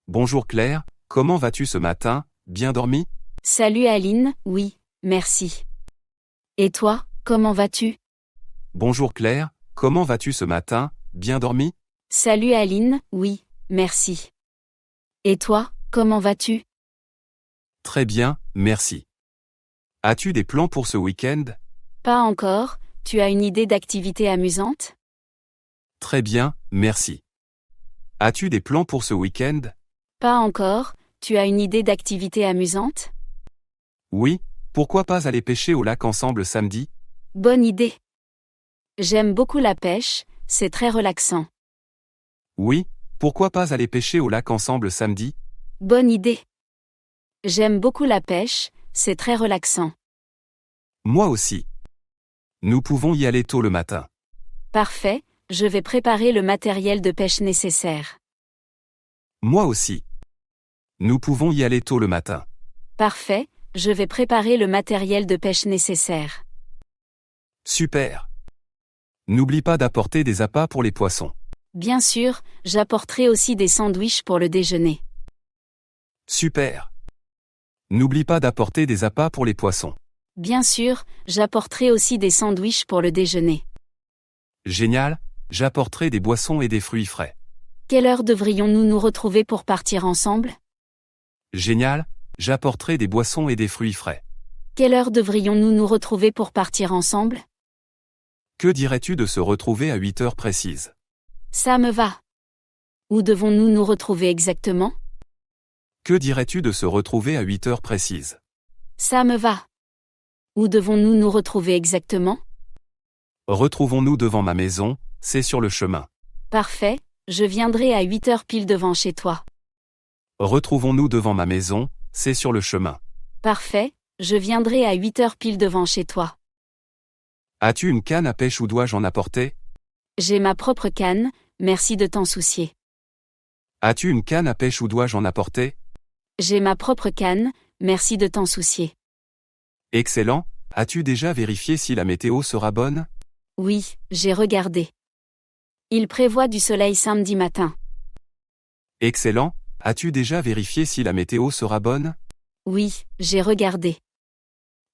Bonjour Claire, comment vas-tu ce matin, bien dormi? Salut Aline, oui, merci. Et toi, comment vas-tu? Bonjour Claire, comment vas-tu ce matin, bien dormi? Salut Aline, oui, merci. Et toi, comment vas-tu? Très bien, merci. As-tu des plans pour ce week-end? Pas encore, tu as une idée d'activité amusante? Très bien, merci. As-tu des plans pour ce week-end? Pas encore, tu as une idée d'activité amusante? Oui, pourquoi pas aller pêcher au lac ensemble samedi? Bonne idée. J'aime beaucoup la pêche, c'est très relaxant. Oui, pourquoi pas aller pêcher au lac ensemble samedi? Bonne idée. J'aime beaucoup la pêche, c'est très relaxant. Moi aussi. Nous pouvons y aller tôt le matin. Parfait, je vais préparer le matériel de pêche nécessaire. Moi aussi. Nous pouvons y aller tôt le matin. Parfait, je vais préparer le matériel de pêche nécessaire. Super. N'oublie pas d'apporter des appâts pour les poissons. Bien sûr, j'apporterai aussi des sandwichs pour le déjeuner. Super. N'oublie pas d'apporter des appâts pour les poissons. Bien sûr, j'apporterai aussi des sandwichs pour le déjeuner. Génial, j'apporterai des boissons et des fruits frais. Quelle heure devrions-nous nous retrouver pour partir ensemble? Génial, j'apporterai des boissons et des fruits frais. Quelle heure devrions-nous nous retrouver pour partir ensemble? Que dirais-tu de se retrouver à 8 heures précises? Ça me va. Où devons-nous nous retrouver exactement? Que dirais-tu de se retrouver à 8 heures précises? Ça me va. Où devons-nous nous retrouver exactement? Retrouvons-nous devant ma maison, c'est sur le chemin. Parfait, je viendrai à 8 heures pile devant chez toi. Retrouvons-nous devant ma maison, c'est sur le chemin. Parfait, je viendrai à 8 heures pile devant chez toi. As-tu une canne à pêche ou dois-je en apporter? J'ai ma propre canne, merci de t'en soucier. As-tu une canne à pêche ou dois-je en apporter? J'ai ma propre canne, merci de t'en soucier. Excellent, as-tu déjà vérifié si la météo sera bonne? Oui, j'ai regardé. Il prévoit du soleil samedi matin. Excellent, as-tu déjà vérifié si la météo sera bonne? Oui, j'ai regardé.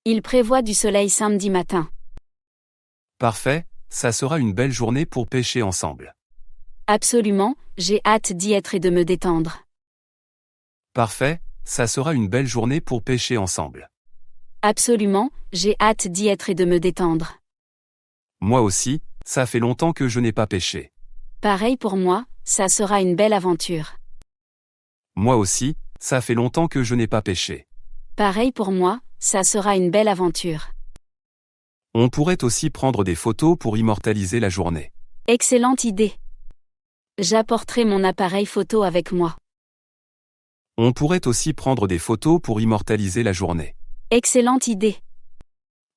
Il prévoit du soleil samedi matin. Parfait, ça sera une belle journée pour pêcher ensemble. Absolument, j'ai hâte d'y être et de me détendre. Parfait, ça sera une belle journée pour pêcher ensemble. Absolument, j'ai hâte d'y être et de me détendre. Moi aussi, ça fait longtemps que je n'ai pas pêché. Pareil pour moi, ça sera une belle aventure. Moi aussi, ça fait longtemps que je n'ai pas pêché. Pareil pour moi, ça sera une belle aventure. On pourrait aussi prendre des photos pour immortaliser la journée. Excellente idée. J'apporterai mon appareil photo avec moi. On pourrait aussi prendre des photos pour immortaliser la journée. Excellente idée.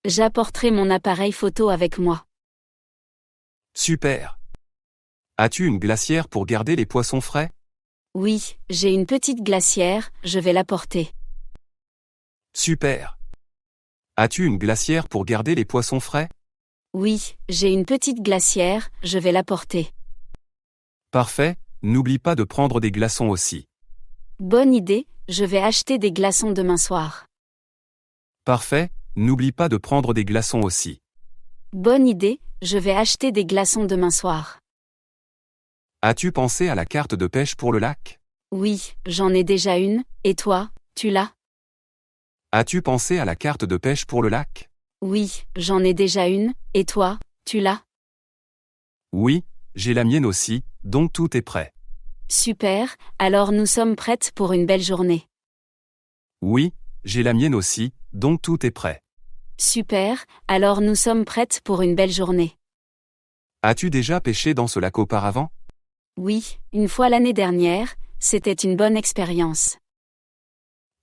J'apporterai mon appareil photo avec moi. Super. As-tu une glacière pour garder les poissons frais? Oui, j'ai une petite glacière, je vais l'apporter. Super. As-tu une glacière pour garder les poissons frais? Oui, j'ai une petite glacière, je vais l'apporter. Parfait, n'oublie pas de prendre des glaçons aussi. Bonne idée, je vais acheter des glaçons demain soir. Parfait, n'oublie pas de prendre des glaçons aussi. Bonne idée, je vais acheter des glaçons demain soir. As-tu pensé à la carte de pêche pour le lac? Oui, j'en ai déjà une, et toi, tu l'as? As-tu pensé à la carte de pêche pour le lac? Oui, j'en ai déjà une, et toi, tu l'as? Oui, j'ai la mienne aussi, donc tout est prêt. Super, alors nous sommes prêtes pour une belle journée. Oui, j'ai la mienne aussi, donc tout est prêt. Super, alors nous sommes prêtes pour une belle journée. As-tu déjà pêché dans ce lac auparavant? Oui, une fois l'année dernière, c'était une bonne expérience.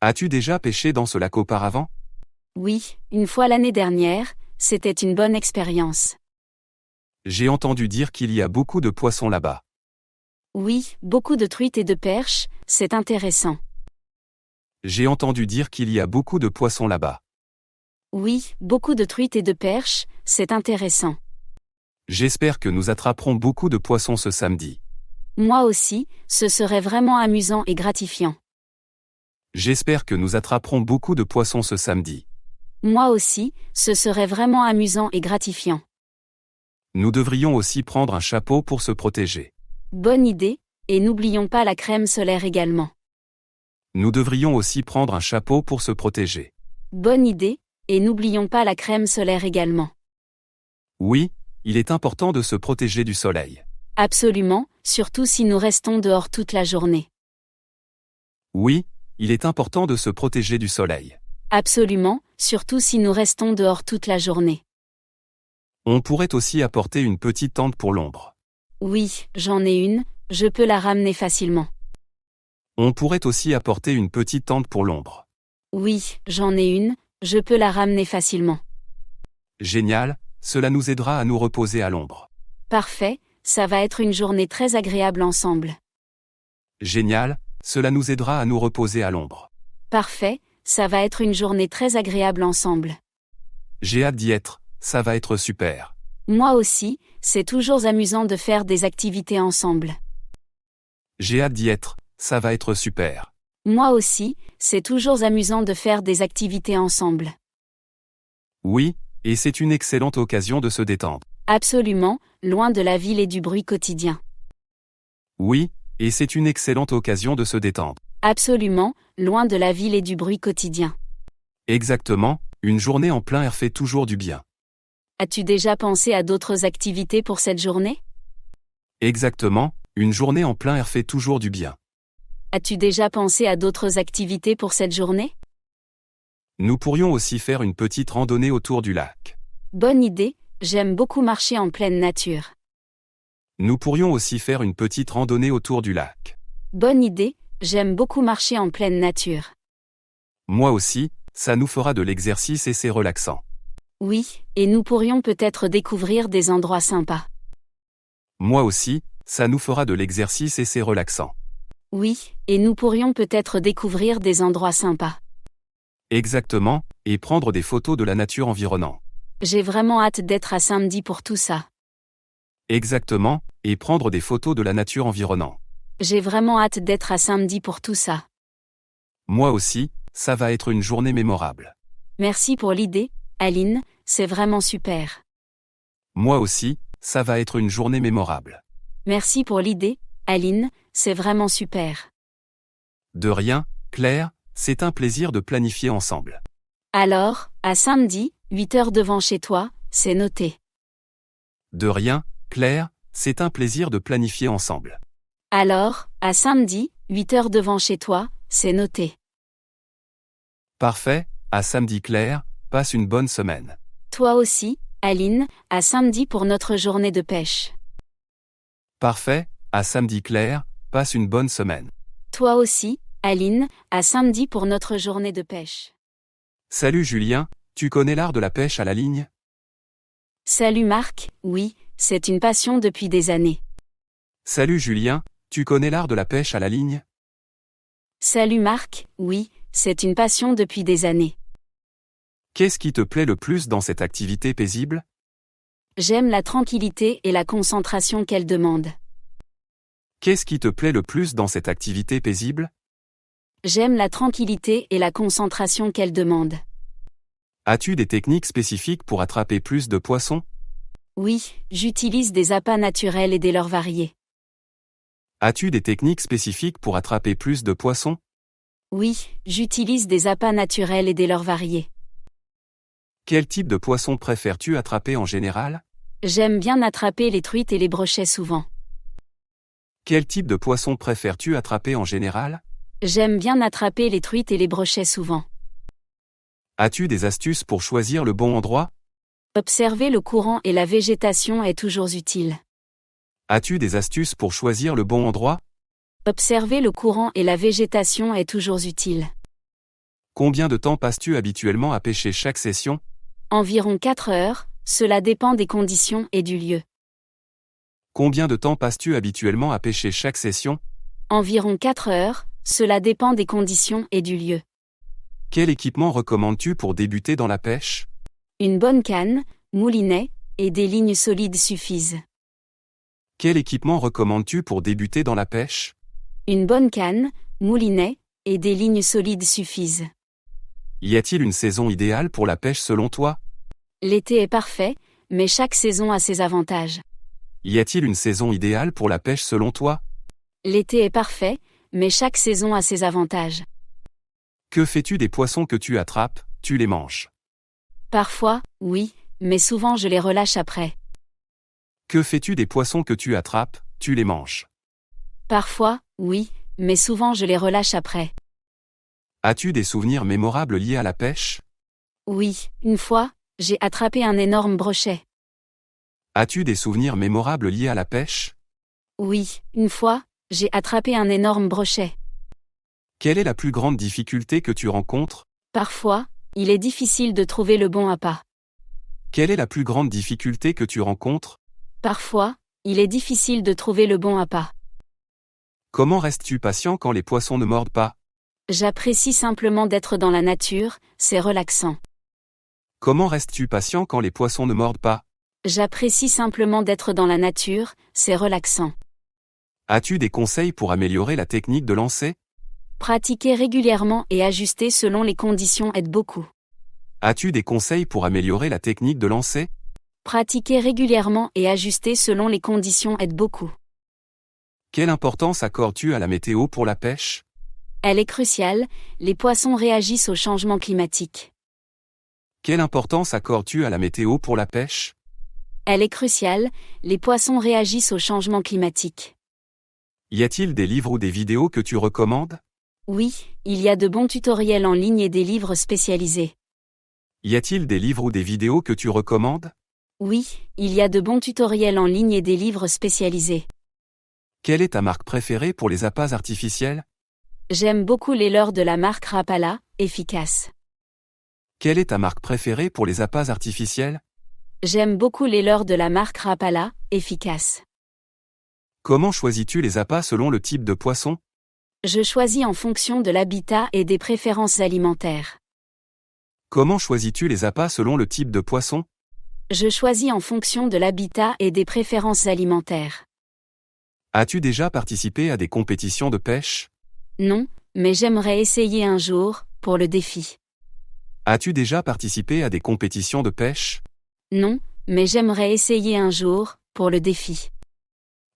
As-tu déjà pêché dans ce lac auparavant? Oui, une fois l'année dernière, c'était une bonne expérience. J'ai entendu dire qu'il y a beaucoup de poissons là-bas. Oui, beaucoup de truites et de perches, c'est intéressant. J'ai entendu dire qu'il y a beaucoup de poissons là-bas. Oui, beaucoup de truites et de perches, c'est intéressant. J'espère que nous attraperons beaucoup de poissons ce samedi. Moi aussi, ce serait vraiment amusant et gratifiant. J'espère que nous attraperons beaucoup de poissons ce samedi. Moi aussi, ce serait vraiment amusant et gratifiant. Nous devrions aussi prendre un chapeau pour se protéger. Bonne idée, et n'oublions pas la crème solaire également. Nous devrions aussi prendre un chapeau pour se protéger. Bonne idée, et n'oublions pas la crème solaire également. Oui, il est important de se protéger du soleil. Absolument, surtout si nous restons dehors toute la journée. Oui, il est important de se protéger du soleil. Absolument, surtout si nous restons dehors toute la journée. On pourrait aussi apporter une petite tente pour l'ombre. Oui, j'en ai une, je peux la ramener facilement. On pourrait aussi apporter une petite tente pour l'ombre. Oui, j'en ai une, je peux la ramener facilement. Génial, cela nous aidera à nous reposer à l'ombre. Parfait, ça va être une journée très agréable ensemble. Génial, cela nous aidera à nous reposer à l'ombre. Parfait, ça va être une journée très agréable ensemble. J'ai hâte d'y être, ça va être super. Moi aussi, c'est toujours amusant de faire des activités ensemble. J'ai hâte d'y être, ça va être super. Moi aussi, c'est toujours amusant de faire des activités ensemble. Oui, et c'est une excellente occasion de se détendre. Absolument, loin de la ville et du bruit quotidien. Oui, et c'est une excellente occasion de se détendre. Absolument, loin de la ville et du bruit quotidien. Exactement, une journée en plein air fait toujours du bien. As-tu déjà pensé à d'autres activités pour cette journée? Exactement, une journée en plein air fait toujours du bien. As-tu déjà pensé à d'autres activités pour cette journée? Nous pourrions aussi faire une petite randonnée autour du lac. Bonne idée, j'aime beaucoup marcher en pleine nature. Nous pourrions aussi faire une petite randonnée autour du lac. Bonne idée, j'aime beaucoup marcher en pleine nature. Moi aussi, ça nous fera de l'exercice et c'est relaxant. Oui, et nous pourrions peut-être découvrir des endroits sympas. Moi aussi, ça nous fera de l'exercice et c'est relaxant. Oui, et nous pourrions peut-être découvrir des endroits sympas. Exactement, et prendre des photos de la nature environnante. J'ai vraiment hâte d'être à samedi pour tout ça. Exactement, et prendre des photos de la nature environnante. J'ai vraiment hâte d'être à samedi pour tout ça. Moi aussi, ça va être une journée mémorable. Merci pour l'idée, Aline, c'est vraiment super. Moi aussi, ça va être une journée mémorable. Merci pour l'idée, Aline, c'est vraiment super. De rien, Claire, c'est un plaisir de planifier ensemble. Alors, à samedi, 8 heures devant chez toi, c'est noté. De rien, Claire, c'est un plaisir de planifier ensemble. Alors, à samedi, 8 heures devant chez toi, c'est noté. Parfait, à samedi Claire, passe une bonne semaine. Toi aussi, Aline, à samedi pour notre journée de pêche. Parfait, à samedi Claire, passe une bonne semaine. Toi aussi, Aline, à samedi pour notre journée de pêche. Salut Julien, tu connais l'art de la pêche à la ligne? Salut Marc, oui, c'est une passion depuis des années. Salut Julien, tu connais l'art de la pêche à la ligne? Salut Marc, oui, c'est une passion depuis des années. Qu'est-ce qui te plaît le plus dans cette activité paisible? J'aime la tranquillité et la concentration qu'elle demande. Qu'est-ce qui te plaît le plus dans cette activité paisible? J'aime la tranquillité et la concentration qu'elle demande. As-tu des techniques spécifiques pour attraper plus de poissons? Oui, j'utilise des appâts naturels et des leurres variés. As-tu des techniques spécifiques pour attraper plus de poissons? Oui, j'utilise des appâts naturels et des leurres variés. Quel type de poisson préfères-tu attraper en général? J'aime bien attraper les truites et les brochets souvent. Quel type de poisson préfères-tu attraper en général? J'aime bien attraper les truites et les brochets souvent. As-tu des astuces pour choisir le bon endroit? Observer le courant et la végétation est toujours utile. As-tu des astuces pour choisir le bon endroit? Observer le courant et la végétation est toujours utile. Combien de temps passes-tu habituellement à pêcher chaque session? Environ 4 heures, cela dépend des conditions et du lieu. Combien de temps passes-tu habituellement à pêcher chaque session? Environ 4 heures, cela dépend des conditions et du lieu. Quel équipement recommandes-tu pour débuter dans la pêche? Une bonne canne, moulinet, et des lignes solides suffisent. Quel équipement recommandes-tu pour débuter dans la pêche? Une bonne canne, moulinet, et des lignes solides suffisent. Y a-t-il une saison idéale pour la pêche selon toi? L'été est parfait, mais chaque saison a ses avantages. Y a-t-il une saison idéale pour la pêche selon toi? L'été est parfait, mais chaque saison a ses avantages. Que fais-tu des poissons que tu attrapes? Tu les manges. Parfois, oui, mais souvent je les relâche après. Que fais-tu des poissons que tu attrapes? Tu les manges. Parfois, oui, mais souvent je les relâche après. As-tu des souvenirs mémorables liés à la pêche? Oui, une fois, j'ai attrapé un énorme brochet. As-tu des souvenirs mémorables liés à la pêche? Oui, une fois, j'ai attrapé un énorme brochet. Quelle est la plus grande difficulté que tu rencontres? Parfois, il est difficile de trouver le bon appât. Quelle est la plus grande difficulté que tu rencontres? Parfois, il est difficile de trouver le bon appât. Comment restes-tu patient quand les poissons ne mordent pas? J'apprécie simplement d'être dans la nature, c'est relaxant. Comment restes-tu patient quand les poissons ne mordent pas? J'apprécie simplement d'être dans la nature, c'est relaxant. As-tu des conseils pour améliorer la technique de lancer? Pratiquer régulièrement et ajuster selon les conditions aide beaucoup. As-tu des conseils pour améliorer la technique de lancer? Pratiquer régulièrement et ajuster selon les conditions aide beaucoup. Quelle importance accordes-tu à la météo pour la pêche? Elle est cruciale, les poissons réagissent au changement climatique. Quelle importance accordes-tu à la météo pour la pêche? Elle est cruciale, les poissons réagissent au changement climatique. Y a-t-il des livres ou des vidéos que tu recommandes? Oui, il y a de bons tutoriels en ligne et des livres spécialisés. Y a-t-il des livres ou des vidéos que tu recommandes? Oui, il y a de bons tutoriels en ligne et des livres spécialisés. Quelle est ta marque préférée pour les appâts artificiels? J'aime beaucoup les leurres de la marque Rapala, efficace. Quelle est ta marque préférée pour les appâts artificiels? J'aime beaucoup les leurres de la marque Rapala, efficace. Comment choisis-tu les appâts selon le type de poisson? Je choisis en fonction de l'habitat et des préférences alimentaires. Comment choisis-tu les appâts selon le type de poisson? Je choisis en fonction de l'habitat et des préférences alimentaires. As-tu déjà participé à des compétitions de pêche? Non, mais j'aimerais essayer un jour, pour le défi. As-tu déjà participé à des compétitions de pêche? Non, mais j'aimerais essayer un jour, pour le défi.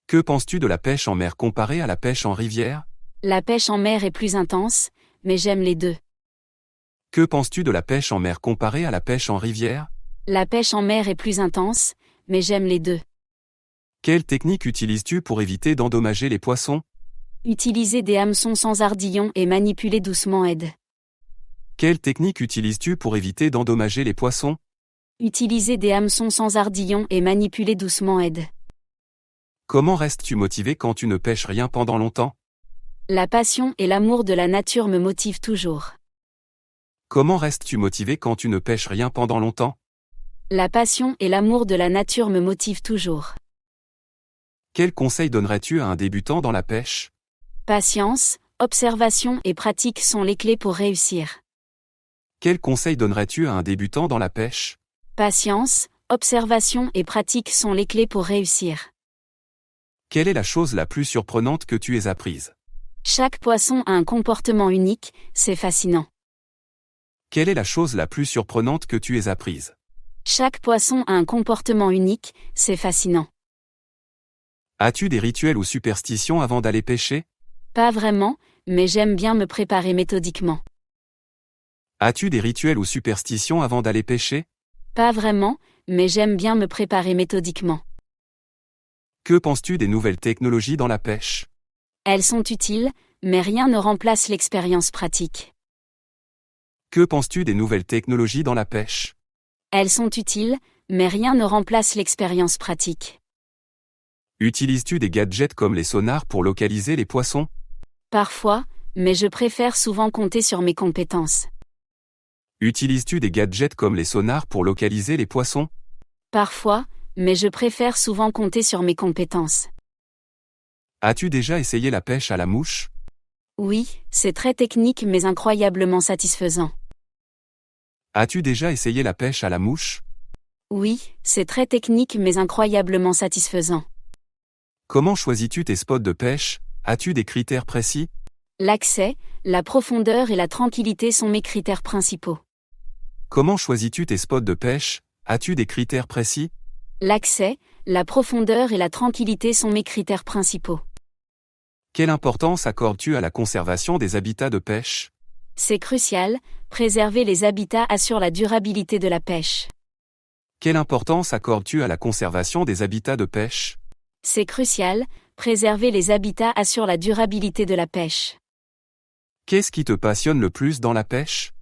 Que penses-tu de la pêche en mer comparée à la pêche en rivière? La pêche en mer est plus intense, mais j'aime les deux. Que penses-tu de la pêche en mer comparée à la pêche en rivière? La pêche en mer est plus intense, mais j'aime les deux. Quelle technique utilises-tu pour éviter d'endommager les poissons? Utiliser des hameçons sans ardillon et manipuler doucement aide. Quelle technique utilises-tu pour éviter d'endommager les poissons? Utiliser des hameçons sans ardillon et manipuler doucement aide. Comment restes-tu motivé quand tu ne pêches rien pendant longtemps? La passion et l'amour de la nature me motivent toujours. Comment restes-tu motivé quand tu ne pêches rien pendant longtemps? La passion et l'amour de la nature me motivent toujours. Quel conseil donnerais-tu à un débutant dans la pêche? Patience, observation et pratique sont les clés pour réussir. Quel conseil donnerais-tu à un débutant dans la pêche? Patience, observation et pratique sont les clés pour réussir. Quelle est la chose la plus surprenante que tu aies apprise? Chaque poisson a un comportement unique, c'est fascinant. Quelle est la chose la plus surprenante que tu aies apprise? Chaque poisson a un comportement unique, c'est fascinant. As-tu des rituels ou superstitions avant d'aller pêcher? Pas vraiment, mais j'aime bien me préparer méthodiquement. As-tu des rituels ou superstitions avant d'aller pêcher? Pas vraiment, mais j'aime bien me préparer méthodiquement. Que penses-tu des nouvelles technologies dans la pêche? Elles sont utiles, mais rien ne remplace l'expérience pratique. Que penses-tu des nouvelles technologies dans la pêche? Elles sont utiles, mais rien ne remplace l'expérience pratique. Utilises-tu des gadgets comme les sonars pour localiser les poissons? Parfois, mais je préfère souvent compter sur mes compétences. Utilises-tu des gadgets comme les sonars pour localiser les poissons? Parfois, mais je préfère souvent compter sur mes compétences. As-tu déjà essayé la pêche à la mouche? Oui, c'est très technique mais incroyablement satisfaisant. As-tu déjà essayé la pêche à la mouche? Oui, c'est très technique mais incroyablement satisfaisant. Comment choisis-tu tes spots de pêche? As-tu des critères précis? L'accès, la profondeur et la tranquillité sont mes critères principaux. Comment choisis-tu tes spots de pêche? As-tu des critères précis? L'accès, la profondeur et la tranquillité sont mes critères principaux. Quelle importance accordes-tu à la conservation des habitats de pêche? C'est crucial, préserver les habitats assure la durabilité de la pêche. Quelle importance accordes-tu à la conservation des habitats de pêche? C'est crucial, préserver les habitats assure la durabilité de la pêche. Qu'est-ce qui te passionne le plus dans la pêche?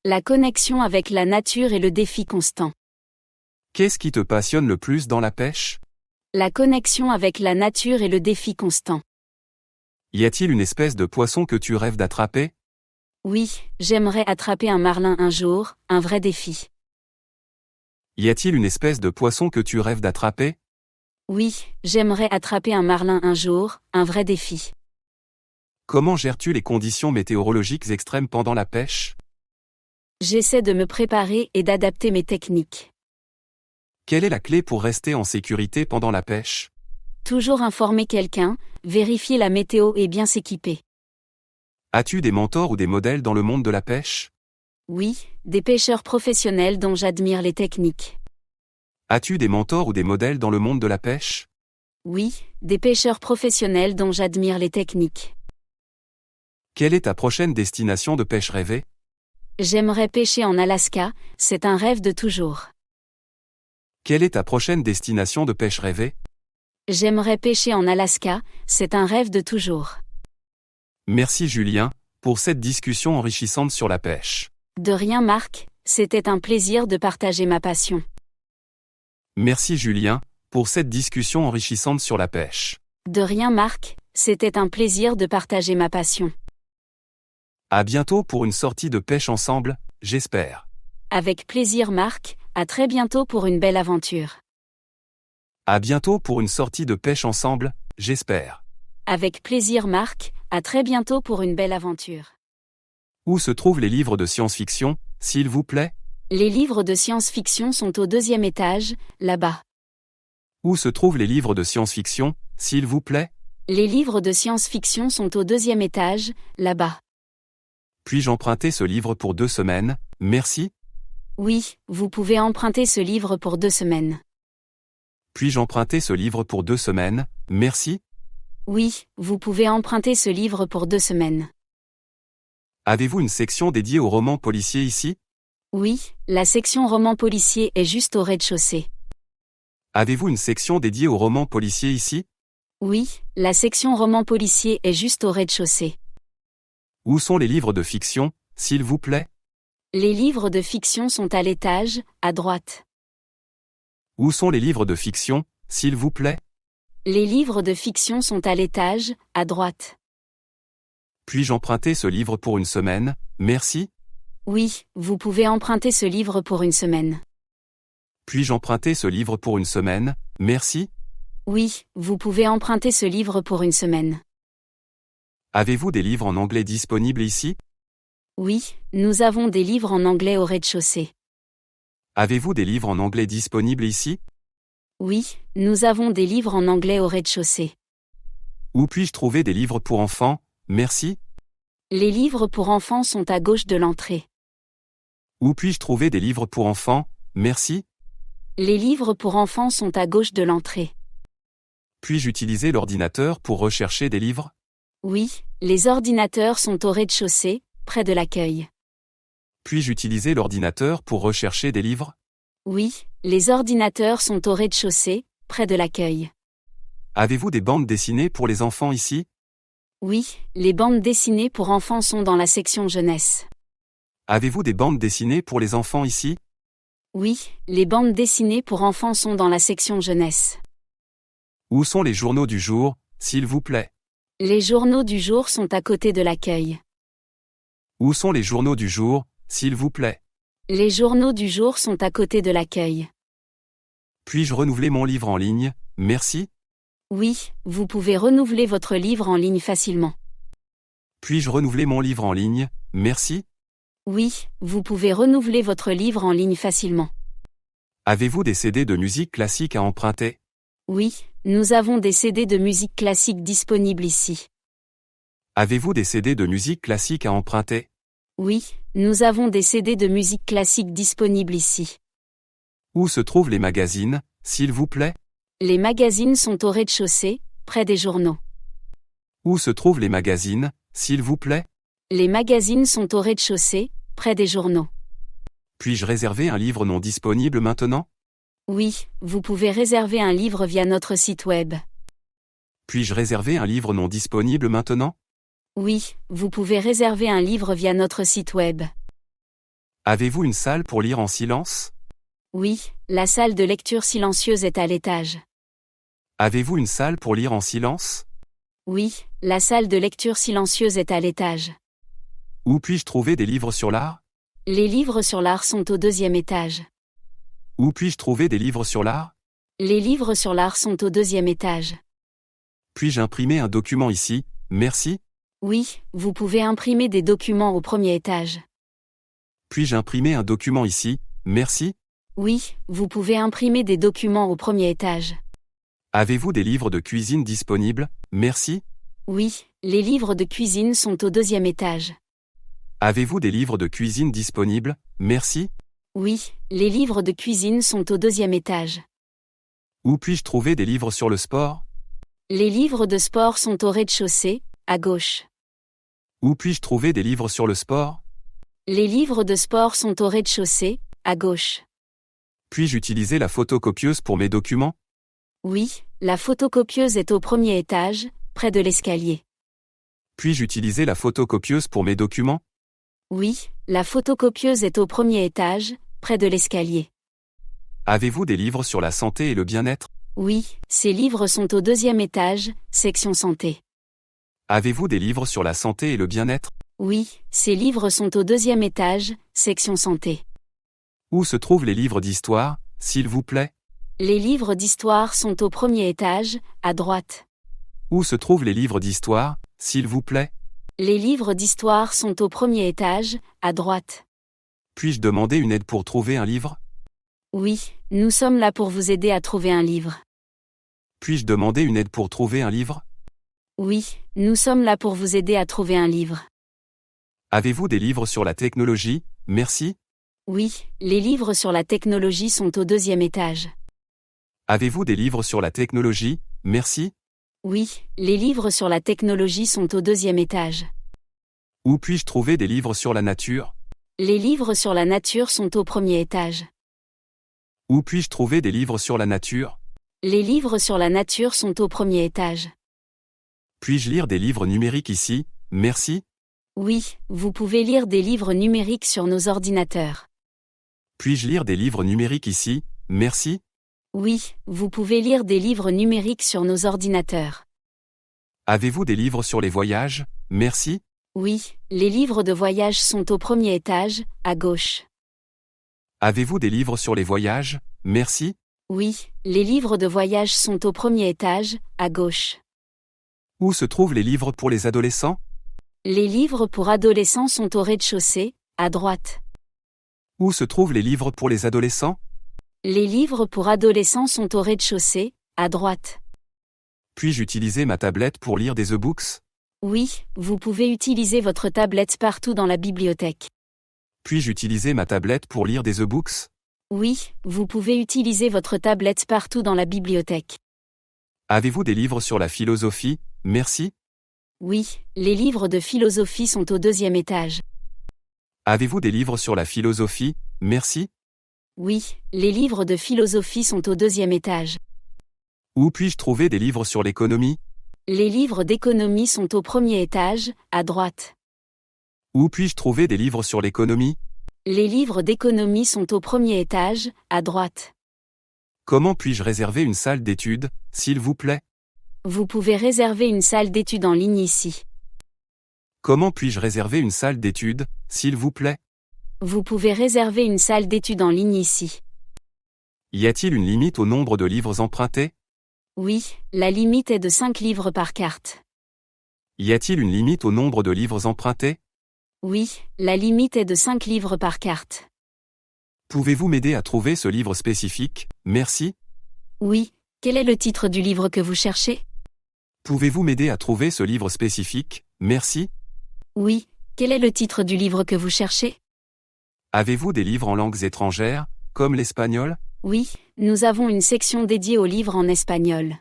La connexion avec la nature et le défi constant. Qu'est-ce qui te passionne le plus dans la pêche? La connexion avec la nature et le défi constant. Y a-t-il une espèce de poisson que tu rêves d'attraper? Oui, j'aimerais attraper un marlin un jour, un vrai défi. Y a-t-il une espèce de poisson que tu rêves d'attraper? Oui, j'aimerais attraper un marlin un jour, un vrai défi. Comment gères-tu les conditions météorologiques extrêmes pendant la pêche? J'essaie de me préparer et d'adapter mes techniques. Quelle est la clé pour rester en sécurité pendant la pêche? Toujours informer quelqu'un, vérifier la météo et bien s'équiper. As-tu des mentors ou des modèles dans le monde de la pêche? Oui, des pêcheurs professionnels dont j'admire les techniques. As-tu des mentors ou des modèles dans le monde de la pêche? Oui, des pêcheurs professionnels dont j'admire les techniques. Quelle est ta prochaine destination de pêche rêvée? J'aimerais pêcher en Alaska, c'est un rêve de toujours. Quelle est ta prochaine destination de pêche rêvée? J'aimerais pêcher en Alaska, c'est un rêve de toujours. Merci Julien, pour cette discussion enrichissante sur la pêche. De rien Marc, c'était un plaisir de partager ma passion. Merci Julien, pour cette discussion enrichissante sur la pêche. De rien Marc, c'était un plaisir de partager ma passion. À bientôt pour une sortie de pêche ensemble, j'espère. Avec plaisir Marc, à très bientôt pour une belle aventure. À bientôt pour une sortie de pêche ensemble, j'espère. Avec plaisir Marc, à très bientôt pour une belle aventure. Où se trouvent les livres de science-fiction, s'il vous plaît? Les livres de science-fiction sont au 2e étage, là-bas. Où se trouvent les livres de science-fiction, s'il vous plaît? Les livres de science-fiction sont au 2e étage, là-bas. Puis-je emprunter ce livre pour 2 semaines, merci? Oui, vous pouvez emprunter ce livre pour 2 semaines. Puis-je emprunter ce livre pour 2 semaines, merci? Oui, vous pouvez emprunter ce livre pour 2 semaines. Avez-vous une section dédiée aux romans policiers ici? Oui, la section roman policier est juste au rez-de-chaussée. Avez-vous une section dédiée aux romans policiers ici? Oui, la section roman policier est juste au rez-de-chaussée. Où sont les livres de fiction, s'il vous plaît? Les livres de fiction sont à l'étage, à droite. Où sont les livres de fiction, s'il vous plaît? Les livres de fiction sont à l'étage, à droite. Puis-je emprunter ce livre pour une semaine, merci? Oui, vous pouvez emprunter ce livre pour une semaine. Puis-je emprunter ce livre pour une semaine, merci? Oui, vous pouvez emprunter ce livre pour une semaine. Avez-vous des livres en anglais disponibles ici? Oui, nous avons des livres en anglais au rez-de-chaussée. Avez-vous des livres en anglais disponibles ici? Oui, nous avons des livres en anglais au rez-de-chaussée. Où puis-je trouver des livres pour enfants, merci? Les livres pour enfants sont à gauche de l'entrée. Où puis-je trouver des livres pour enfants, merci? Les livres pour enfants sont à gauche de l'entrée. Puis-je utiliser l'ordinateur pour rechercher des livres? Oui, les ordinateurs sont au rez-de-chaussée, près de l'accueil. Puis-je utiliser l'ordinateur pour rechercher des livres? Oui, les ordinateurs sont au rez-de-chaussée, près de l'accueil. Avez-vous des bandes dessinées pour les enfants ici? Oui, les bandes dessinées pour enfants sont dans la section jeunesse. Avez-vous des bandes dessinées pour les enfants ici? Oui, les bandes dessinées pour enfants sont dans la section jeunesse. Où sont les journaux du jour, s'il vous plaît? Les journaux du jour sont à côté de l'accueil. Où sont les journaux du jour, s'il vous plaît? Les journaux du jour sont à côté de l'accueil. Puis-je renouveler mon livre en ligne, merci? Oui, vous pouvez renouveler votre livre en ligne facilement. Puis-je renouveler mon livre en ligne, merci? Oui, vous pouvez renouveler votre livre en ligne facilement. Avez-vous des CD de musique classique à emprunter? Oui, nous avons des CD de musique classique disponibles ici. Avez-vous des CD de musique classique à emprunter? Oui, nous avons des CD de musique classique disponibles ici. Où se trouvent les magazines, s'il vous plaît? Les magazines sont au rez-de-chaussée, près des journaux. Où se trouvent les magazines, s'il vous plaît? Les magazines sont au rez-de-chaussée, près des journaux. Puis-je réserver un livre non disponible maintenant? Oui, vous pouvez réserver un livre via notre site web. Puis-je réserver un livre non disponible maintenant? Oui, vous pouvez réserver un livre via notre site web. Avez-vous une salle pour lire en silence? Oui, la salle de lecture silencieuse est à l'étage. Avez-vous une salle pour lire en silence? Oui, la salle de lecture silencieuse est à l'étage. Où puis-je trouver des livres sur l'art? Les livres sur l'art sont au 2e étage. Où puis-je trouver des livres sur l'art? Les livres sur l'art sont au 2e étage. Puis-je imprimer un document ici, merci? Oui, vous pouvez imprimer des documents au 1er étage. Puis-je imprimer un document ici, merci? Oui, vous pouvez imprimer des documents au 1er étage. Avez-vous des livres de cuisine disponibles, merci? Oui, les livres de cuisine sont au 2e étage. Avez-vous des livres de cuisine disponibles, merci? Oui, les livres de cuisine sont au 2e étage. Où puis-je trouver des livres sur le sport? Les livres de sport sont au rez-de-chaussée, à gauche. Où puis-je trouver des livres sur le sport? Les livres de sport sont au rez-de-chaussée, à gauche. Puis-je utiliser la photocopieuse pour mes documents? Oui, la photocopieuse est au 1er étage, près de l'escalier. Puis-je utiliser la photocopieuse pour mes documents? Oui, la photocopieuse est au 1er étage, près de l'escalier. Avez-vous des livres sur la santé et le bien-être? Oui, ces livres sont au 2e étage, section santé. Avez-vous des livres sur la santé et le bien-être? Oui, ces livres sont au 2e étage, section santé. Où se trouvent les livres d'histoire, s'il vous plaît? Les livres d'histoire sont au 1er étage, à droite. Où se trouvent les livres d'histoire, s'il vous plaît? Les livres d'histoire sont au 1er étage, à droite. Puis-je demander une aide pour trouver un livre? Oui, nous sommes là pour vous aider à trouver un livre. Puis-je demander une aide pour trouver un livre? Oui, nous sommes là pour vous aider à trouver un livre. Avez-vous des livres sur la technologie, merci? Oui, les livres sur la technologie sont au 2e étage. Avez-vous des livres sur la technologie, merci? Oui, les livres sur la technologie sont au 2e étage. Où puis-je trouver des livres sur la nature? Les livres sur la nature sont au 1er étage. Où puis-je trouver des livres sur la nature? Les livres sur la nature sont au 1er étage. Puis-je lire des livres numériques ici, merci? Oui, vous pouvez lire des livres numériques sur nos ordinateurs. Puis-je lire des livres numériques ici, merci? Oui, vous pouvez lire des livres numériques sur nos ordinateurs. Avez-vous des livres sur les voyages, merci? Oui, les livres de voyage sont au 1er étage, à gauche. Avez-vous des livres sur les voyages, merci? Oui, les livres de voyage sont au 1er étage, à gauche. Où se trouvent les livres pour les adolescents? Les livres pour adolescents sont au rez-de-chaussée, à droite. Où se trouvent les livres pour les adolescents? Les livres pour adolescents sont au rez-de-chaussée, à droite. Puis-je utiliser ma tablette pour lire des e-books? Oui, vous pouvez utiliser votre tablette partout dans la bibliothèque. Puis-je utiliser ma tablette pour lire des e-books? Oui, vous pouvez utiliser votre tablette partout dans la bibliothèque. Avez-vous des livres sur la philosophie, merci? Oui, les livres de philosophie sont au 2e étage. Avez-vous des livres sur la philosophie, merci? Oui, les livres de philosophie sont au 2e étage. Où puis-je trouver des livres sur l'économie? Les livres d'économie sont au 1er étage, à droite. Où puis-je trouver des livres sur l'économie? Les livres d'économie sont au 1er étage, à droite. Comment puis-je réserver une salle d'études, s'il vous plaît? Vous pouvez réserver une salle d'études en ligne ici. Comment puis-je réserver une salle d'études, s'il vous plaît? Vous pouvez réserver une salle d'études en ligne ici. Y a-t-il une limite au nombre de livres empruntés? Oui, la limite est de 5 livres par carte. Y a-t-il une limite au nombre de livres empruntés? Oui, la limite est de 5 livres par carte. Pouvez-vous m'aider à trouver ce livre spécifique, merci? Oui, quel est le titre du livre que vous cherchez? Pouvez-vous m'aider à trouver ce livre spécifique, merci? Oui, quel est le titre du livre que vous cherchez? Avez-vous des livres en langues étrangères, comme l'espagnol? Oui, nous avons une section dédiée aux livres en espagnol.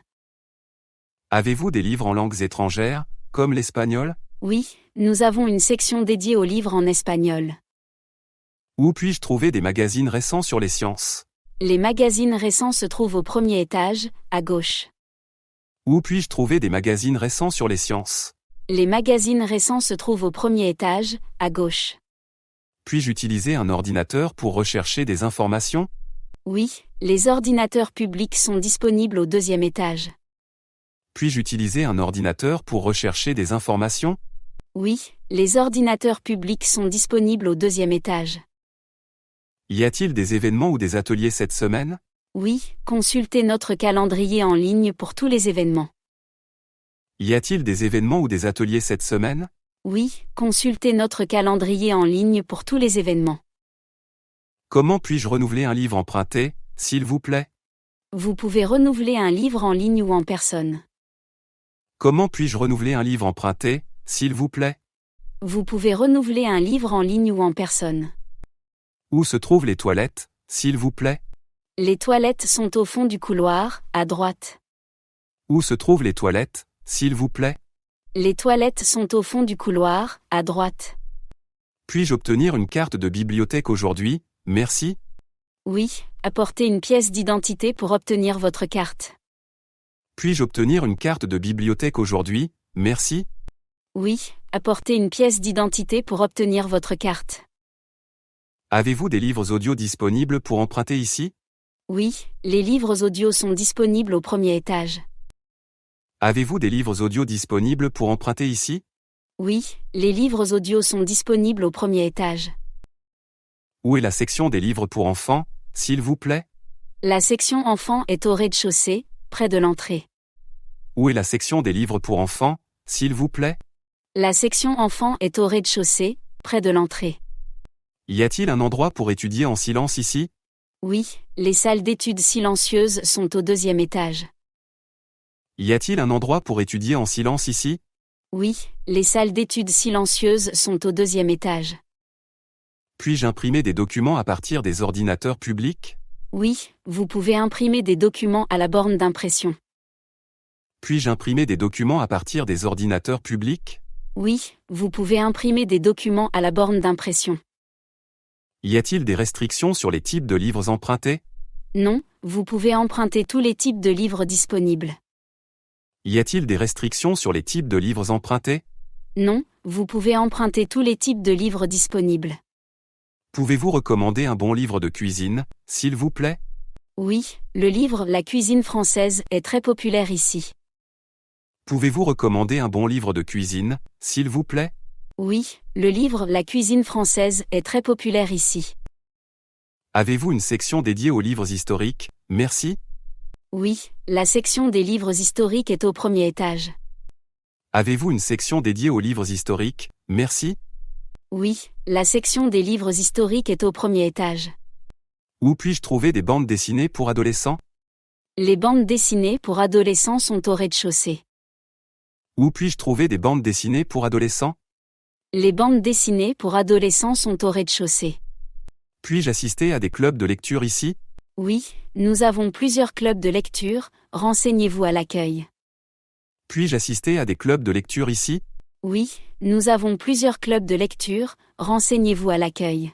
Avez-vous des livres en langues étrangères, comme l'espagnol? Oui, nous avons une section dédiée aux livres en espagnol. Où puis-je trouver des magazines récents sur les sciences? Les magazines récents se trouvent au premier étage, à gauche. Où puis-je trouver des magazines récents sur les sciences? Les magazines récents se trouvent au premier étage, à gauche. Puis-je utiliser un ordinateur pour rechercher des informations? Oui, les ordinateurs publics sont disponibles au deuxième étage. Puis-je utiliser un ordinateur pour rechercher des informations? Oui, les ordinateurs publics sont disponibles au deuxième étage. Y a-t-il des événements ou des ateliers cette semaine? Oui, consultez notre calendrier en ligne pour tous les événements. Y a-t-il des événements ou des ateliers cette semaine? Oui, consultez notre calendrier en ligne pour tous les événements. Comment puis-je renouveler un livre emprunté, s'il vous plaît? Vous pouvez renouveler un livre en ligne ou en personne. Comment puis-je renouveler un livre emprunté, s'il vous plaît? Vous pouvez renouveler un livre en ligne ou en personne. Où se trouvent les toilettes, s'il vous plaît? Les toilettes sont au fond du couloir, à droite. Où se trouvent les toilettes, s'il vous plaît? Les toilettes sont au fond du couloir, à droite. Puis-je obtenir une carte de bibliothèque aujourd'hui, merci? Oui, apportez une pièce d'identité pour obtenir votre carte. Puis-je obtenir une carte de bibliothèque aujourd'hui, merci? Oui, apportez une pièce d'identité pour obtenir votre carte. Avez-vous des livres audio disponibles pour emprunter ici? Oui, les livres audio sont disponibles au premier étage. Avez-vous des livres audio disponibles pour emprunter ici? Oui, les livres audio sont disponibles au premier étage. Où est la section des livres pour enfants, s'il vous plaît? La section enfants est au rez-de-chaussée, près de l'entrée. Où est la section des livres pour enfants, s'il vous plaît? La section enfants est au rez-de-chaussée, près de l'entrée. Y a-t-il un endroit pour étudier en silence ici? Oui, les salles d'études silencieuses sont au deuxième étage. Y a-t-il un endroit pour étudier en silence ici? Oui, les salles d'études silencieuses sont au deuxième étage. Puis-je imprimer des documents à partir des ordinateurs publics? Oui, vous pouvez imprimer des documents à la borne d'impression. Puis-je imprimer des documents à partir des ordinateurs publics? Oui, vous pouvez imprimer des documents à la borne d'impression. Y a-t-il des restrictions sur les types de livres empruntés? Non, vous pouvez emprunter tous les types de livres disponibles. Y a-t-il des restrictions sur les types de livres empruntés? Non, vous pouvez emprunter tous les types de livres disponibles. Pouvez-vous recommander un bon livre de cuisine, s'il vous plaît? Oui, le livre La cuisine française est très populaire ici. Pouvez-vous recommander un bon livre de cuisine, s'il vous plaît? Oui, le livre La cuisine française est très populaire ici. Avez-vous une section dédiée aux livres historiques, merci? Oui, la section des livres historiques est au premier étage. Avez-vous une section dédiée aux livres historiques, merci? Oui, la section des livres historiques est au premier étage. Où puis-je trouver des bandes dessinées pour adolescents? Les bandes dessinées pour adolescents sont au rez-de-chaussée. Où puis-je trouver des bandes dessinées pour adolescents? Les bandes dessinées pour adolescents sont au rez-de-chaussée. Puis-je assister à des clubs de lecture ici? Oui, nous avons plusieurs clubs de lecture, renseignez-vous à l'accueil. Puis-je assister à des clubs de lecture ici? Oui, nous avons plusieurs clubs de lecture, renseignez-vous à l'accueil.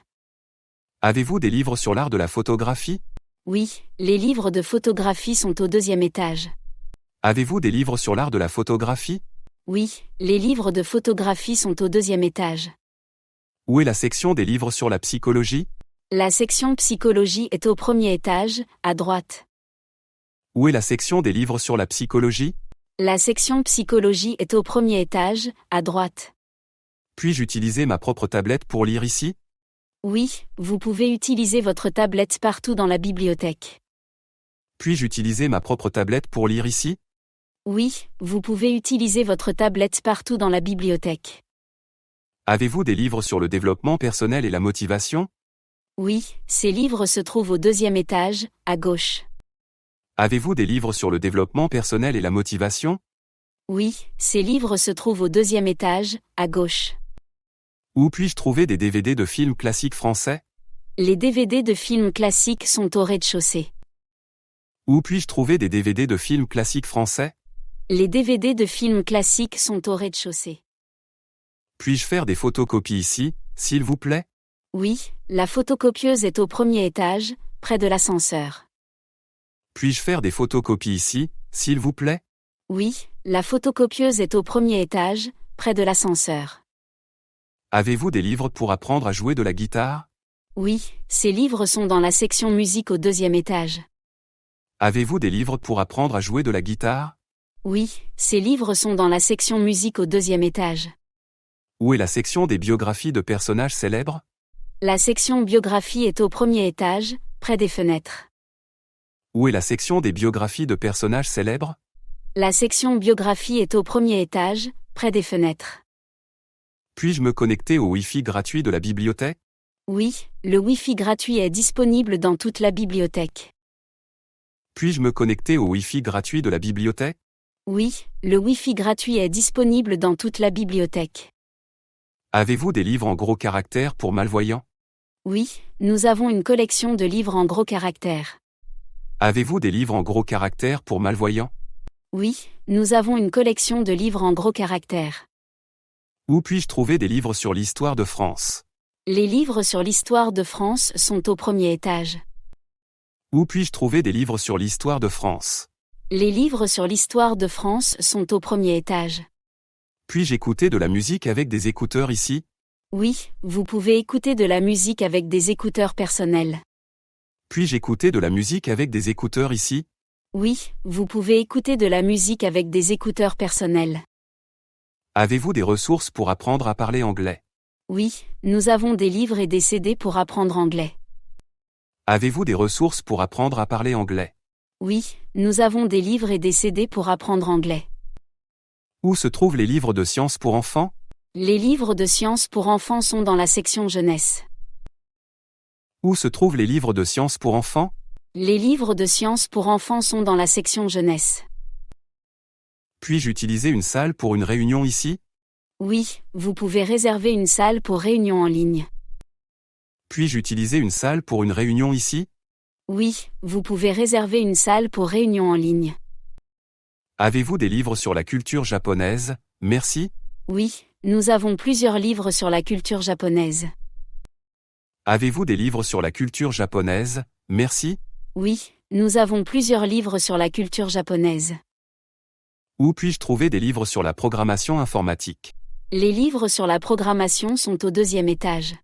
Avez-vous des livres sur l'art de la photographie? Oui, les livres de photographie sont au deuxième étage. Avez-vous des livres sur l'art de la photographie? Oui, les livres de photographie sont au deuxième étage. Où est la section des livres sur la psychologie? La section psychologie est au premier étage, à droite. Où est la section des livres sur la psychologie? La section psychologie est au premier étage, à droite. Puis-je utiliser ma propre tablette pour lire ici? Oui, vous pouvez utiliser votre tablette partout dans la bibliothèque. Puis-je utiliser ma propre tablette pour lire ici? Oui, vous pouvez utiliser votre tablette partout dans la bibliothèque. Avez-vous des livres sur le développement personnel et la motivation? Oui, ces livres se trouvent au deuxième étage, à gauche. Avez-vous des livres sur le développement personnel et la motivation? Oui, ces livres se trouvent au deuxième étage, à gauche. Où puis-je trouver des DVD de films classiques français? Les DVD de films classiques sont au rez-de-chaussée. Où puis-je trouver des DVD de films classiques français? Les DVD de films classiques sont au rez-de-chaussée. Puis-je faire des photocopies ici, s'il vous plaît? Oui, la photocopieuse est au premier étage, près de l'ascenseur. Puis-je faire des photocopies ici, s'il vous plaît? Oui, la photocopieuse est au premier étage, près de l'ascenseur. Avez-vous des livres pour apprendre à jouer de la guitare? Oui, ces livres sont dans la section musique au deuxième étage. Avez-vous des livres pour apprendre à jouer de la guitare? Oui, ces livres sont dans la section musique au deuxième étage. Où est la section des biographies de personnages célèbres? La section biographie est au premier étage, près des fenêtres. Où est la section des biographies de personnages célèbres? La section biographie est au premier étage, près des fenêtres. Puis-je me connecter au Wi-Fi gratuit de la bibliothèque? Oui, le Wi-Fi gratuit est disponible dans toute la bibliothèque. Puis-je me connecter au Wi-Fi gratuit de la bibliothèque? Oui, le Wi-Fi gratuit est disponible dans toute la bibliothèque. Avez-vous des livres en gros caractères pour malvoyants? Oui, nous avons une collection de livres en gros caractères. Avez-vous des livres en gros caractères pour malvoyants? Oui, nous avons une collection de livres en gros caractères. Où puis-je trouver des livres sur l'histoire de France? Les livres sur l'histoire de France sont au premier étage. Où puis-je trouver des livres sur l'histoire de France? Les livres sur l'histoire de France sont au premier étage. Puis-je écouter de la musique avec des écouteurs ici? Oui, vous pouvez écouter de la musique avec des écouteurs personnels. Puis-je écouter de la musique avec des écouteurs ici? Oui, vous pouvez écouter de la musique avec des écouteurs personnels. Avez-vous des ressources pour apprendre à parler anglais? Oui, nous avons des livres et des CD pour apprendre anglais. Avez-vous des ressources pour apprendre à parler anglais? Oui, nous avons des livres et des CD pour apprendre anglais. Où se trouvent les livres de sciences pour enfants? Les livres de sciences pour enfants sont dans la section jeunesse. Où se trouvent les livres de sciences pour enfants? Les livres de sciences pour enfants sont dans la section jeunesse. Puis-je utiliser une salle pour une réunion ici? Oui, vous pouvez réserver une salle pour réunion en ligne. Puis-je utiliser une salle pour une réunion ici? Oui, vous pouvez réserver une salle pour réunion en ligne. Avez-vous des livres sur la culture japonaise? Merci. Oui, nous avons plusieurs livres sur la culture japonaise. Avez-vous des livres sur la culture japonaise? Merci. Oui, nous avons plusieurs livres sur la culture japonaise. Où puis-je trouver des livres sur la programmation informatique? Les livres sur la programmation sont au deuxième étage.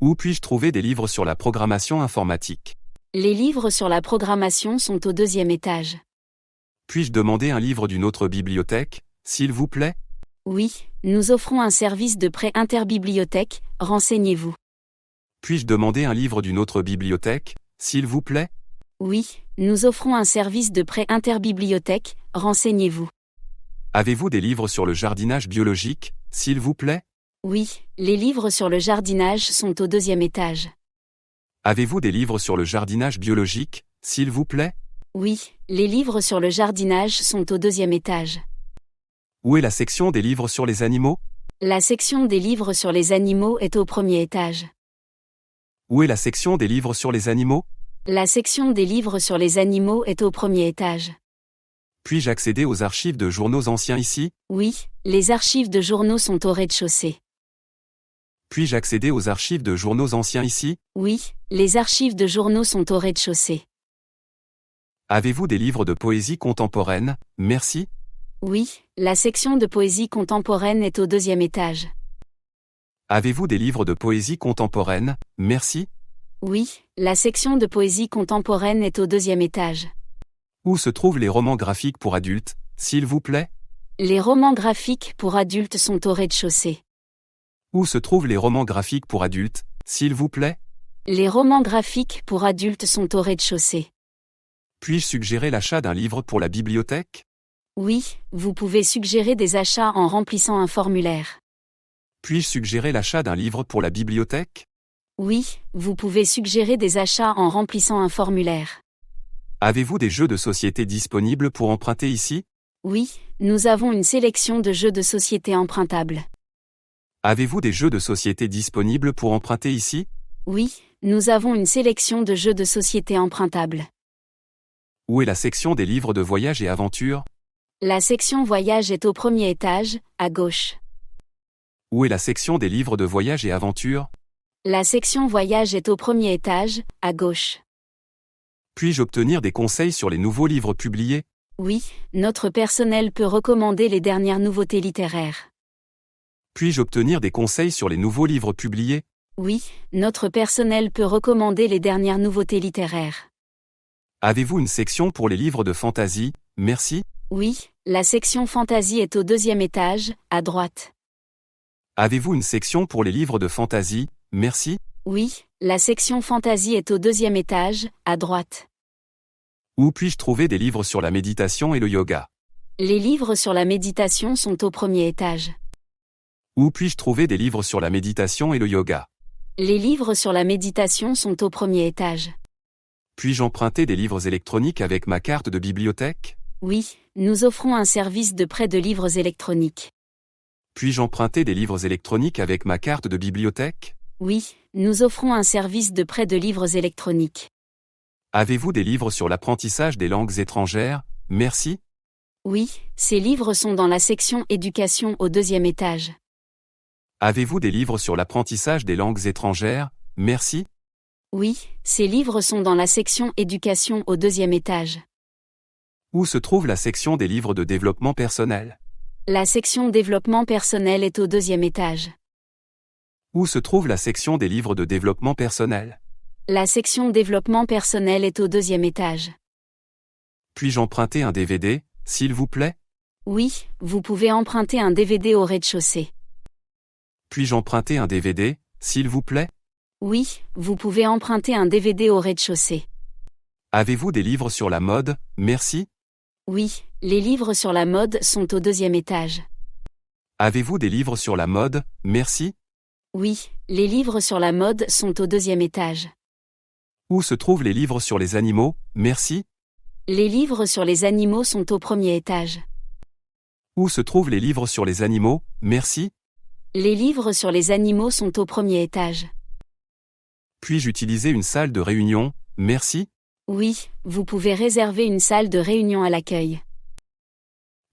Où puis-je trouver des livres sur la programmation informatique? Les livres sur la programmation sont au deuxième étage. Puis-je demander un livre d'une autre bibliothèque, s'il vous plaît? Oui, nous offrons un service de prêt interbibliothèque, renseignez-vous. Puis-je demander un livre d'une autre bibliothèque, s'il vous plaît? Oui, nous offrons un service de prêt interbibliothèque, renseignez-vous. Avez-vous des livres sur le jardinage biologique, s'il vous plaît? Oui, les livres sur le jardinage sont au deuxième étage. Avez-vous des livres sur le jardinage biologique, s'il vous plaît? Oui, les livres sur le jardinage sont au deuxième étage. Où est la section des livres sur les animaux? La section des livres sur les animaux est au premier étage. Où est la section des livres sur les animaux? La section des livres sur les animaux est au premier étage. Puis-je accéder aux archives de journaux anciens ici? Oui, les archives de journaux sont au rez-de-chaussée. Puis-je accéder aux archives de journaux anciens ici? Oui, les archives de journaux sont au rez-de-chaussée. Avez-vous des livres de poésie contemporaine? Merci. Oui, la section de poésie contemporaine est au deuxième étage. Avez-vous des livres de poésie contemporaine? Merci. Oui, la section de poésie contemporaine est au deuxième étage. Où se trouvent les romans graphiques pour adultes, s'il vous plaît? Les romans graphiques pour adultes sont au rez-de-chaussée. Où se trouvent les romans graphiques pour adultes, s'il vous plaît? Les romans graphiques pour adultes sont au rez-de-chaussée. Puis-je suggérer l'achat d'un livre pour la bibliothèque? Oui, vous pouvez suggérer des achats en remplissant un formulaire. Puis-je suggérer l'achat d'un livre pour la bibliothèque? Oui, vous pouvez suggérer des achats en remplissant un formulaire. Avez-vous des jeux de société disponibles pour emprunter ici? Oui, nous avons une sélection de jeux de société empruntables. Avez-vous des jeux de société disponibles pour emprunter ici? Oui, nous avons une sélection de jeux de société empruntables. Où est la section des livres de voyage et aventure? La section voyage est au premier étage, à gauche. Où est la section des livres de voyage et aventure? La section voyage est au premier étage, à gauche. Puis-je obtenir des conseils sur les nouveaux livres publiés? Oui, notre personnel peut recommander les dernières nouveautés littéraires. Puis-je obtenir des conseils sur les nouveaux livres publiés? Oui, notre personnel peut recommander les dernières nouveautés littéraires. Avez-vous une section pour les livres de fantasy? Merci. Oui, la section fantasy est au deuxième étage, à droite. Avez-vous une section pour les livres de fantasy? Merci. Oui, la section fantasy est au deuxième étage, à droite. Où puis-je trouver des livres sur la méditation et le yoga? Les livres sur la méditation sont au premier étage. Où puis-je trouver des livres sur la méditation et le yoga? Les livres sur la méditation sont au premier étage. Puis-je emprunter des livres électroniques avec ma carte de bibliothèque? Oui, nous offrons un service de prêt de livres électroniques. Puis-je emprunter des livres électroniques avec ma carte de bibliothèque? Oui, nous offrons un service de prêt de livres électroniques. Avez-vous des livres sur l'apprentissage des langues étrangères? Merci. Oui, ces livres sont dans la section éducation au deuxième étage. Avez-vous des livres sur l'apprentissage des langues étrangères? Merci. Oui, ces livres sont dans la section éducation au deuxième étage. Où se trouve la section des livres de développement personnel? La section développement personnel est au deuxième étage. Où se trouve la section des livres de développement personnel? La section développement personnel est au deuxième étage. Puis-je emprunter un DVD, s'il vous plaît? Oui, vous pouvez emprunter un DVD au rez-de-chaussée. Puis-je emprunter un DVD, s'il vous plaît? Oui, vous pouvez emprunter un DVD au rez-de-chaussée. Avez-vous des livres sur la mode? Merci. Oui, les livres sur la mode sont au deuxième étage. Avez-vous des livres sur la mode? Merci. Oui, les livres sur la mode sont au deuxième étage. Où se trouvent les livres sur les animaux? Merci. Les livres sur les animaux sont au premier étage. Où se trouvent les livres sur les animaux? Merci. Les livres sur les animaux sont au premier étage. Puis-je utiliser une salle de réunion? Merci. Oui, vous pouvez réserver une salle de réunion à l'accueil.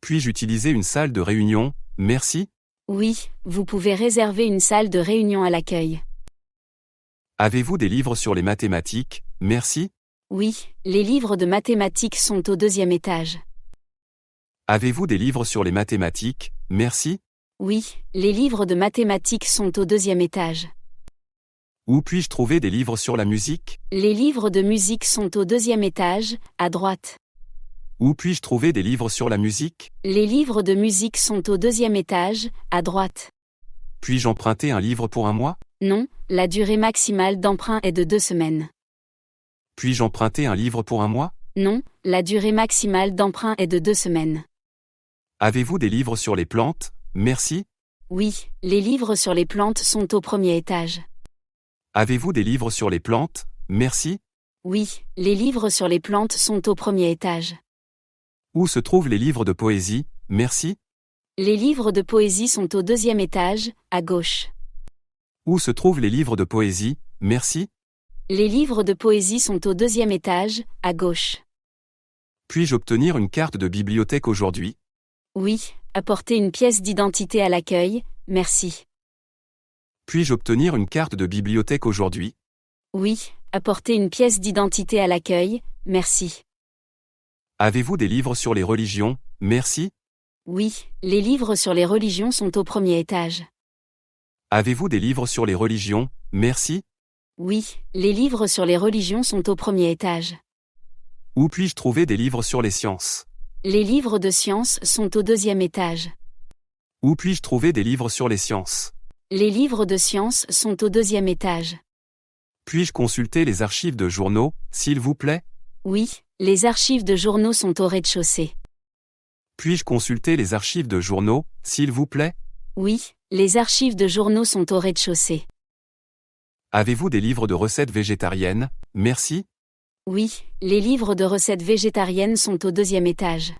Puis-je utiliser une salle de réunion? Merci. Oui, vous pouvez réserver une salle de réunion à l'accueil. Avez-vous des livres sur les mathématiques? Merci. Oui, les livres de mathématiques sont au deuxième étage. Avez-vous des livres sur les mathématiques? Merci. Oui, les livres de mathématiques sont au deuxième étage. Où puis-je trouver des livres sur la musique? Les livres de musique sont au deuxième étage, à droite. Où puis-je trouver des livres sur la musique? Les livres de musique sont au deuxième étage, à droite. Puis-je emprunter un livre pour un mois? Non, la durée maximale d'emprunt est de 2 semaines. Puis-je emprunter un livre pour un mois? Non, la durée maximale d'emprunt est de 2 semaines. Avez-vous des livres sur les plantes? Merci. Oui, les livres sur les plantes sont au premier étage. Avez-vous des livres sur les plantes? Merci. Oui, les livres sur les plantes sont au premier étage. Où se trouvent les livres de poésie? Merci. Les livres de poésie sont au deuxième étage, à gauche. Où se trouvent les livres de poésie? Merci. Les livres de poésie sont au deuxième étage, à gauche. Puis-je obtenir une carte de bibliothèque aujourd'hui? Oui, apportez une pièce d'identité à l'accueil, merci. Puis-je obtenir une carte de bibliothèque aujourd'hui? Oui, apportez une pièce d'identité à l'accueil, merci. Avez-vous des livres sur les religions? Merci. Oui, les livres sur les religions sont au premier étage. Avez-vous des livres sur les religions? Merci. Oui, les livres sur les religions sont au premier étage. Où puis-je trouver des livres sur les sciences? Les livres de sciences sont au deuxième étage. Où puis-je trouver des livres sur les sciences? Les livres de sciences sont au deuxième étage. Puis-je consulter les archives de journaux, s'il vous plaît? Oui, les archives de journaux sont au rez-de-chaussée. Puis-je consulter les archives de journaux, s'il vous plaît? Oui, les archives de journaux sont au rez-de-chaussée. Avez-vous des livres de recettes végétariennes? Merci. Oui, les livres de recettes végétariennes sont au 2e étage.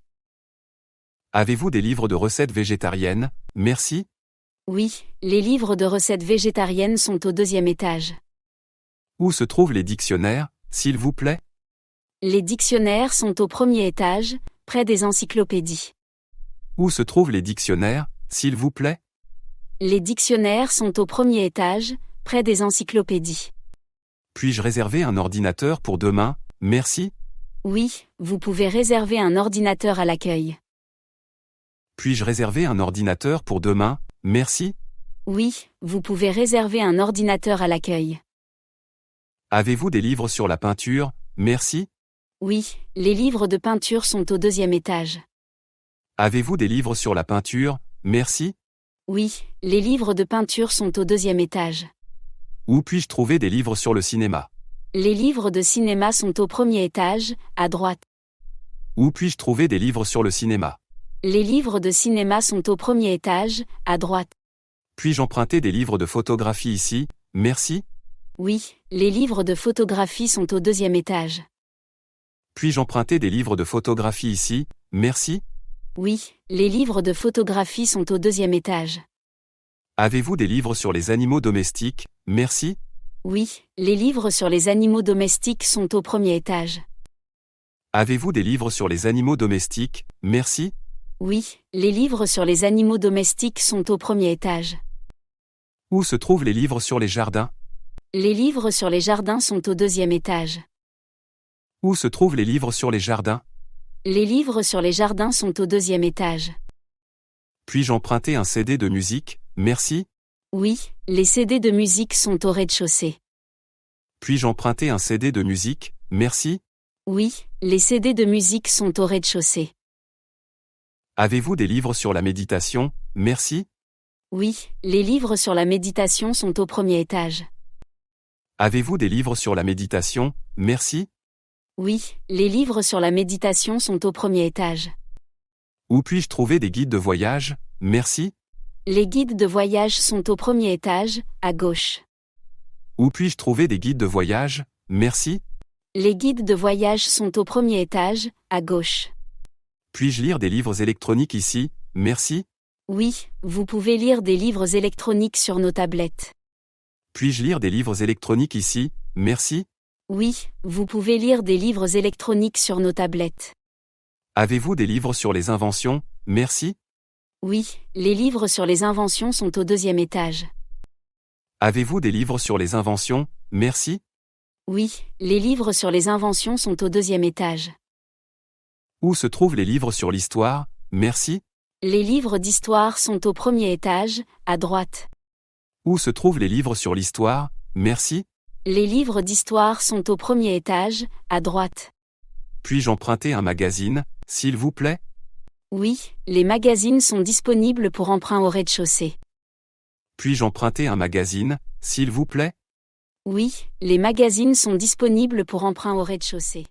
Avez-vous des livres de recettes végétariennes? Merci. Oui, les livres de recettes végétariennes sont au 2e étage. Où se trouvent les dictionnaires, s'il vous plaît? Les dictionnaires sont au 1er étage, près des encyclopédies. Où se trouvent les dictionnaires, s'il vous plaît? Les dictionnaires sont au 1er étage, près des encyclopédies. Puis-je réserver un ordinateur pour demain? Merci. Oui, vous pouvez réserver un ordinateur à l'accueil. Puis-je réserver un ordinateur pour demain? Merci. Oui, vous pouvez réserver un ordinateur à l'accueil. Avez-vous des livres sur la peinture? Merci. Oui, les livres de peinture sont au 2e étage. Avez-vous des livres sur la peinture? Merci. Oui, les livres de peinture sont au 2e étage. Où puis-je trouver des livres sur le cinéma? Les livres de cinéma sont au 1er étage, à droite. Où puis-je trouver des livres sur le cinéma? Les livres de cinéma sont au 1er étage, à droite. Puis-je emprunter des livres de photographie ici? Merci. Oui, les livres de photographie sont au 2e étage. Puis-je emprunter des livres de photographie ici? Merci. Oui, les livres de photographie sont au 2e étage. Avez-vous des livres sur les animaux domestiques? Merci. Oui, les livres sur les animaux domestiques sont au 1er étage. Avez-vous des livres sur les animaux domestiques? Merci. Oui, les livres sur les animaux domestiques sont au 1er étage. Où se trouvent les livres sur les jardins? Les livres sur les jardins sont au 2e étage. Où se trouvent les livres sur les jardins? Les livres sur les jardins sont au 2e étage. Puis-je emprunter un CD de musique? Merci. Oui, les CD de musique sont au rez-de-chaussée. Puis-je emprunter un CD de musique? Merci. Oui, les CD de musique sont au rez-de-chaussée. Avez-vous des livres sur la méditation? Merci. Oui, les livres sur la méditation sont au 1er étage. Avez-vous des livres sur la méditation? Merci. Oui, les livres sur la méditation sont au 1er étage. Où puis-je trouver des guides de voyage? Merci. Les guides de voyage sont au 1er étage, à gauche. Où puis-je trouver des guides de voyage? Merci. Les guides de voyage sont au 1er étage, à gauche. Puis-je lire des livres électroniques ici? Merci. Oui, vous pouvez lire des livres électroniques sur nos tablettes. Puis-je lire des livres électroniques ici? Merci. Oui, vous pouvez lire des livres électroniques sur nos tablettes. Avez-vous des livres sur les inventions? Merci. Oui, les livres sur les inventions sont au 2e étage. Avez-vous des livres sur les inventions? Merci. Oui, les livres sur les inventions sont au 2e étage. Où se trouvent les livres sur l'histoire? Merci. Les livres d'histoire sont au 1er étage, à droite. Où se trouvent les livres sur l'histoire? Merci. Les livres d'histoire sont au 1er étage, à droite. Puis-je emprunter un magazine, s'il vous plaît? Oui, les magazines sont disponibles pour emprunt au rez-de-chaussée. Puis-je emprunter un magazine, s'il vous plaît? Oui, les magazines sont disponibles pour emprunt au rez-de-chaussée.